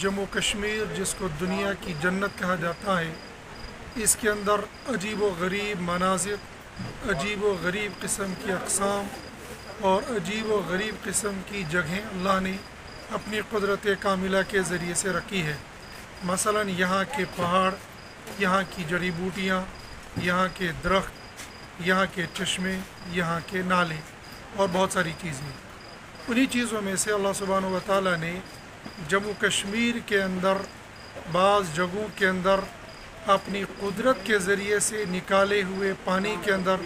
जम्मू कश्मीर जिसको दुनिया की जन्नत कहा जाता है, इसके अंदर अजीब व गरीब मनाजिर, अजीब व गरीब किस्म की अक़साम और अजीब व गरीब किस्म की जगहें अल्लाह ने अपनी कुदरत कामिला के ज़रिए से रखी है। मसलन यहाँ के पहाड़, यहाँ की जड़ी बूटियाँ, यहाँ के दरख्त, यहाँ के चश्मे, यहाँ के नाले और बहुत सारी चीज़ें। उन्हीं चीज़ों में से अल्लाह सुब्हानहू व तआला ने जम्मू कश्मीर के अंदर बाज़ जगहों के अंदर अपनी कुदरत के ज़रिए से निकाले हुए पानी के अंदर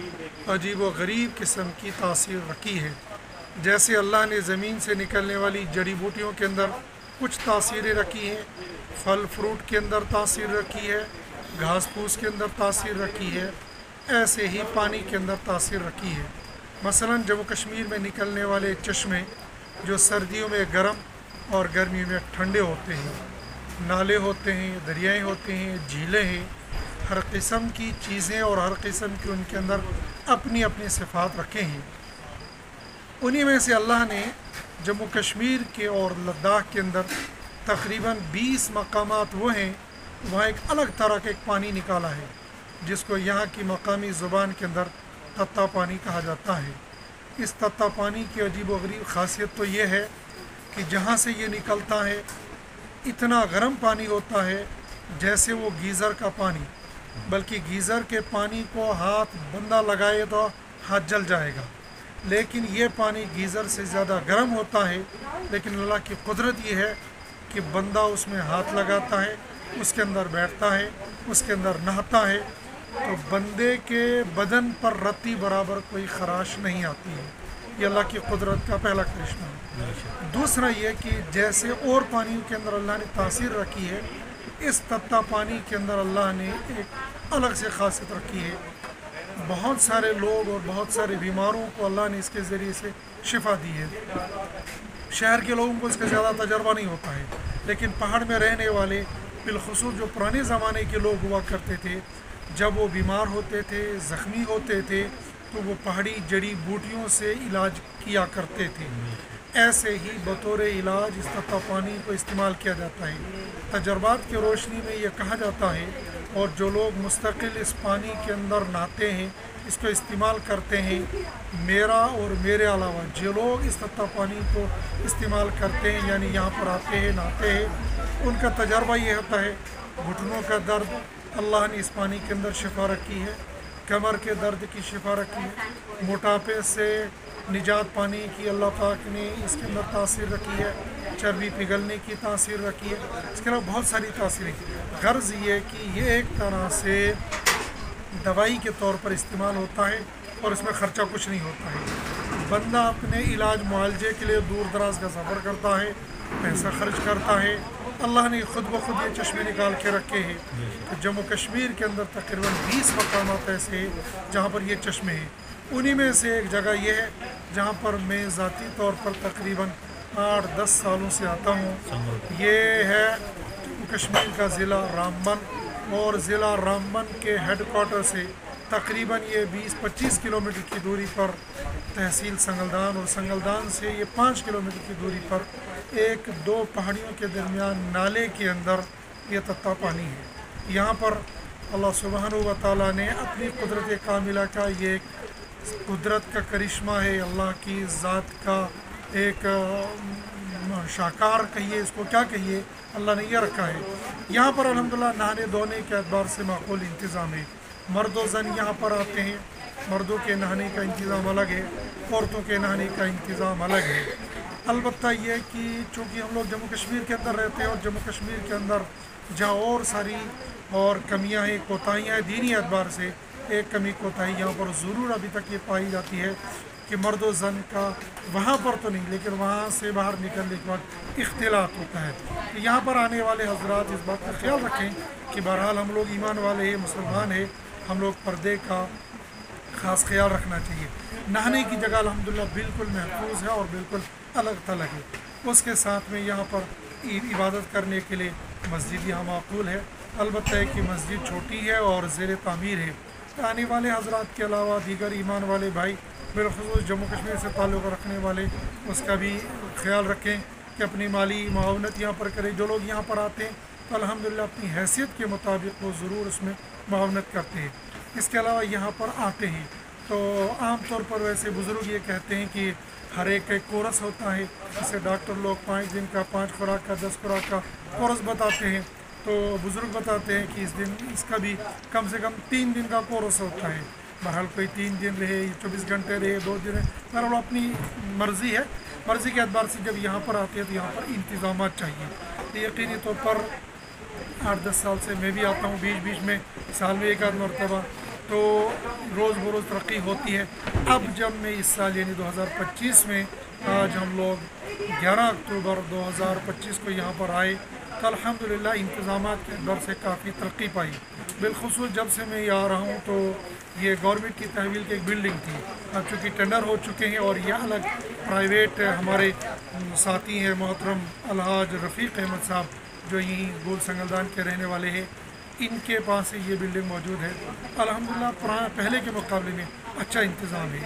अजीब व गरीब किस्म की तासीर रखी है। जैसे अल्लाह ने ज़मीन से निकलने वाली जड़ी बूटियों के अंदर कुछ तासीरें रखी हैं, फल फ्रूट के अंदर तासीर रखी है, घास फूस के अंदर तासीर रखी है, ऐसे ही पानी के अंदर तासीर रखी है। मसलन जम्मू कश्मीर में निकलने वाले चश्मे जो सर्दियों में गर्म और गर्मियों में ठंडे होते हैं, नाले होते हैं, दरियाएँ होते हैं, झीलें हैं, हर किस्म की चीज़ें और हर किस्म की उनके अंदर अपनी अपनी सिफ़ात रखे हैं। उन्हीं में से अल्लाह ने जम्मू कश्मीर के और लद्दाख के अंदर तकरीबन 20 मकामात वो हैं, वहाँ एक अलग तरह का एक पानी निकाला है जिसको यहाँ की मकामी ज़ुबान के अंदर तत्ता पानी कहा जाता है। इस तत्ता पानी की अजीब व गरीब ख़ासियत तो ये है कि जहाँ से ये निकलता है इतना गर्म पानी होता है जैसे वो गीज़र का पानी, बल्कि गीज़र के पानी को हाथ बंदा लगाए तो हाथ जल जाएगा, लेकिन ये पानी गीज़र से ज़्यादा गर्म होता है। लेकिन अल्लाह की कुदरत ये है कि बंदा उसमें हाथ लगाता है, उसके अंदर बैठता है, उसके अंदर नहाता है तो बंदे के बदन पर रत्ती बराबर कोई खराश नहीं आती है। ये अल्लाह की कुदरत का पहला करिश्मा है। दूसरा ये कि जैसे और पानी के अंदर अल्लाह ने तासीर रखी है, इस तत्ता पानी के अंदर अल्लाह ने एक अलग से खासियत रखी है। बहुत सारे लोग और बहुत सारे बीमारों को अल्लाह ने इसके ज़रिए से शिफा दी है। शहर के लोगों को इसका ज़्यादा तजर्बा नहीं होता है, लेकिन पहाड़ में रहने वाले बिलखुसूस जो पुराने ज़माने के लोग हुआ करते थे, जब वो बीमार होते थे, ज़ख्मी होते थे तो वो पहाड़ी जड़ी बूटियों से इलाज किया करते थे। ऐसे ही बतौर इलाज इस तत्ता पानी को इस्तेमाल किया जाता है। तजर्बात की रोशनी में ये कहा जाता है और जो लोग मुस्तकिल इस पानी के अंदर नहाते हैं, इसको इस्तेमाल करते हैं, मेरा और मेरे अलावा जो लोग इस तत्ता पानी को इस्तेमाल करते हैं यानी यहाँ पर आते हैं, नहाते हैं, उनका तजर्बा ये होता है घुटनों का दर्द अल्लाह ने इस पानी के अंदर शिफा रखी है, कमर के दर्द की शिफा रखी है, मोटापे से निजात पाने की अल्लाह पाक ने इसके अंदर तासीर रखी है, चर्बी पिघलने की तासीर रखी है, इसके अलावा बहुत सारी तासीरें। गर्ज़ ये कि ये एक तरह से दवाई के तौर पर इस्तेमाल होता है और इसमें ख़र्चा कुछ नहीं होता है। बंदा अपने इलाज मुआलजे के लिए दूर दराज का सफ़र करता है, पैसा खर्च करता है। अल्लाह ने खुद ब खुद ये चश्मे निकाल के रखे हैं। तो जम्मू कश्मीर के अंदर तकरीबन 20 मकामात ऐसे हैं जहाँ पर ये चश्मे हैं। उन्हीं में से एक जगह ये है जहाँ पर मैं ज़ाती तौर पर तकरीबन 8-10 सालों से आता हूँ। ये है कश्मीर का ज़िला रामबन और ज़िला रामबन के हेड क्वार्टर से तकरीबन ये 20-25 किलोमीटर की दूरी पर तहसील संगलदान और संगलदान से ये 5 किलोमीटर की दूरी पर एक दो पहाड़ियों के दरमियान नाले के अंदर ये तत्ता पानी है। यहाँ पर अल्लाह सुब्हानहू व तआला ने अपनी कुदरत कामिला का ये एक कुदरत का करिश्मा है, अल्लाह की ज़ात का एक शाकार कहिए, इसको क्या कहिए, अल्लाह ने यह रखा है। यहाँ पर अल्हम्दुलिल्लाह नहाने धोने के एतबार से माकूल इंतज़ाम है। मर्द व ज़न यहाँ पर आते हैं, मर्दों के नहाने का इंतज़ाम अलग है, औरतों के नहाने का इंतज़ाम अलग है। अलबत्ता यह कि चूँकि हम लोग जम्मू कश्मीर के अंदर रहते हैं और जम्मू कश्मीर के अंदर जहाँ और सारी और कमियाँ हैं, कोताहियाँ हैं दीनी एतबार से, एक कमी कोताही यहाँ पर ज़रूर अभी तक ये पाई जाती है कि मर्द व ज़न का वहाँ पर तो नहीं, लेकिन वहाँ से बाहर निकलने के बाद इख्तिलात होता है। तो यहाँ पर आने वाले हज़रात इस बात का ख्याल रखें कि बहरहाल हम लोग ईमान वाले हैं, मुसलमान हैं, हम लोग पर्दे का ख़ास ख्याल रखना चाहिए। नहाने की जगह अल्हम्दुलिल्लाह बिल्कुल महफूज है और बिल्कुल अलग थलग है। उसके साथ में यहाँ पर इबादत करने के लिए मस्जिद यहाँ माकूल है। अलबत्ता है कि मस्जिद छोटी है और ज़ेर तामीर है। तो आने वाले हज़रात के अलावा दीगर ईमान वाले भाई बिलखुसूस जम्मू कश्मीर से ताल्लुक़ रखने वाले उसका भी ख्याल रखें कि अपनी माली मुआवनत यहाँ पर करें। जो लोग यहाँ पर आते हैं तो अल्हम्दुलिल्लाह अपनी हैसियत के मुताबिक वो ज़रूर उसमें मुआवनत करते हैं। इसके अलावा यहाँ पर आते हैं तो आम तौर पर वैसे बुज़ुर्ग ये कहते हैं कि हर एक कोर्स होता है, जैसे डॉक्टर लोग 5 दिन का 5 खुराक का 10 खुराक का कोर्स बताते हैं, तो बुज़ुर्ग बताते हैं कि इस दिन इसका भी कम से कम 3 दिन का कोर्स होता है। बहरहाल कोई 3 दिन रहे, 24 घंटे रहे, 2 दिन रहे, बहरहाल अपनी मर्ज़ी है। मर्ज़ी के एतबार से जब यहाँ पर आते हैं तो यहाँ पर इंतज़ाम चाहिए। तो यकीनी तौर पर 8-10 साल से मैं भी आता हूँ, बीच बीच में साल में एक आध मरतबा, तो रोज़ बरोज़ तरक्की होती है। अब जब मैं इस साल यानी 2025 में आज हम लोग 11 अक्टूबर 2025 को यहाँ पर आए तो अल्हम्दुलिल्लाह इंतज़ामात के दर से काफ़ी तरक्की पाई। बिलखुसूस जब से मैं यहाँ आ रहा हूँ तो ये गवर्नमेंट की तहवील की एक बिल्डिंग थी, अब चूँकि टेंडर हो चुके हैं और यह अलग प्राइवेट हमारे साथी हैं मोहतरम अलहाज रफ़ीक अहमद साहब जो यहीं गोल संगलदान के रहने वाले हैं, इनके पास ये बिल्डिंग मौजूद है। अल्हम्दुलिल्लाह पहले के मुकाबले में अच्छा इंतज़ाम है,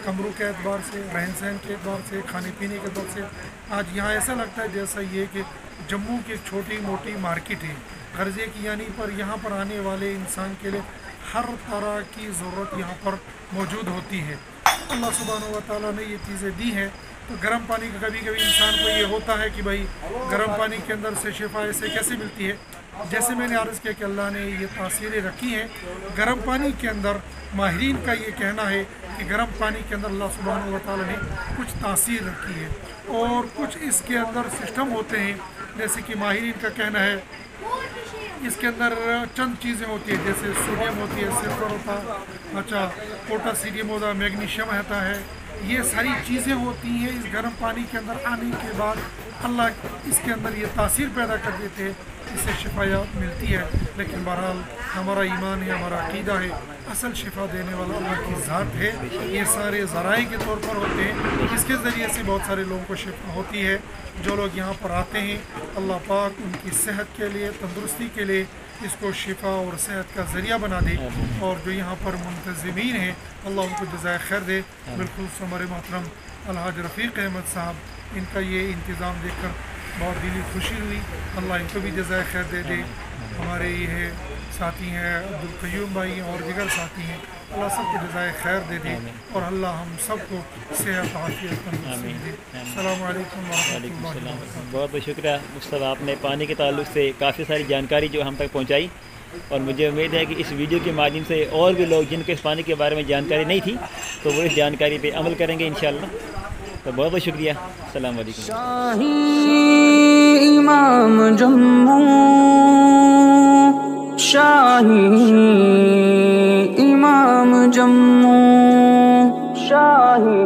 कमरों के एतबार से, रहन सहन के एतबार से, खाने पीने के एतबार से। आज यहाँ ऐसा लगता है जैसा ये कि जम्मू की एक छोटी मोटी मार्केट है, गर्जे की यानी पर यहाँ पर आने वाले इंसान के लिए हर तरह की ज़रूरत यहाँ पर मौजूद होती है। अल्लाह सुब्हानहू व तआला ने ये चीज़ें दी हैं। तो गर्म पानी का कभी कभी इंसान को ये होता है कि भाई गर्म पानी के अंदर से शिफा ऐसे कैसे मिलती है। जैसे मैंने अर्ज़ किया कि अल्लाह ने ये तासीरें रखी हैं गर्म पानी के अंदर। माहिरीन का ये कहना है कि गर्म पानी के अंदर अल्लाह सुब्हानहू व तआला ने कुछ तासीर रखी है और कुछ इसके अंदर सिस्टम होते हैं, जैसे कि माहिरीन का कहना है इसके अंदर चंद चीज़ें होती है, जैसे सोडियम होती है, सल्फर होता है, अच्छा पोटासियम होता है, मैग्नीशियम रहता है, ये सारी चीज़ें होती हैं इस गर्म पानी के अंदर आने के बाद अल्लाह इसके अंदर ये तासीर पैदा कर देते हैं, इससे शिफायात मिलती है। लेकिन बहरहाल हमारा ईमान है, हमारा अक़ीदा है, असल शिफा देने वाला अल्लाह की ज़ात है। ये सारे ज़राए के तौर पर होते हैं, इसके ज़रिए से बहुत सारे लोगों को शिफा होती है। जो लोग यहाँ पर आते हैं अल्लाह पाक उनकी सेहत के लिए, तंदुरुस्ती के लिए इसको शिफा और सेहत का ज़रिया बना दे। और जो यहाँ पर मुंतज़मीन हैं अल्लाह उनको जज़ाए खैर दे। बिल्कुल हमारे मोहतरम अलहाज रफ़ीक अहमद साहब, इनका ये इंतज़ाम देखकर बहुत दिली खुशी हुई, अल्लाह इनको भी जज़ाए खैर दे। हमारे ये साथी हैं अब्दुल क़य्यूम भाई और दीगर साथी हैं, अल्लाह सबको जज़ाए खैर दे और अल्लाह हम सबको सेहत आफियत तंदुरुस्ती दे। अस्सलामु अलैकुम व रहमतुल्लाहि व बरकातहू। बहुत बहुत शुक्रिया मुस्तफ़ा, आपने पानी के ताल्लुक़ से काफ़ी सारी जानकारी जो हम तक पहुँचाई और मुझे उम्मीद है कि इस वीडियो के माध्यम से और भी लोग जिनको इस पानी के बारे में जानकारी नहीं थी तो वो इस जानकारी पे अमल करेंगे इंशाअल्लाह। तो बहुत बहुत शुक्रिया, अस्सलाम वालेकुम। शाही इमाम जम्मू, शाही इमाम जम्मू, शाही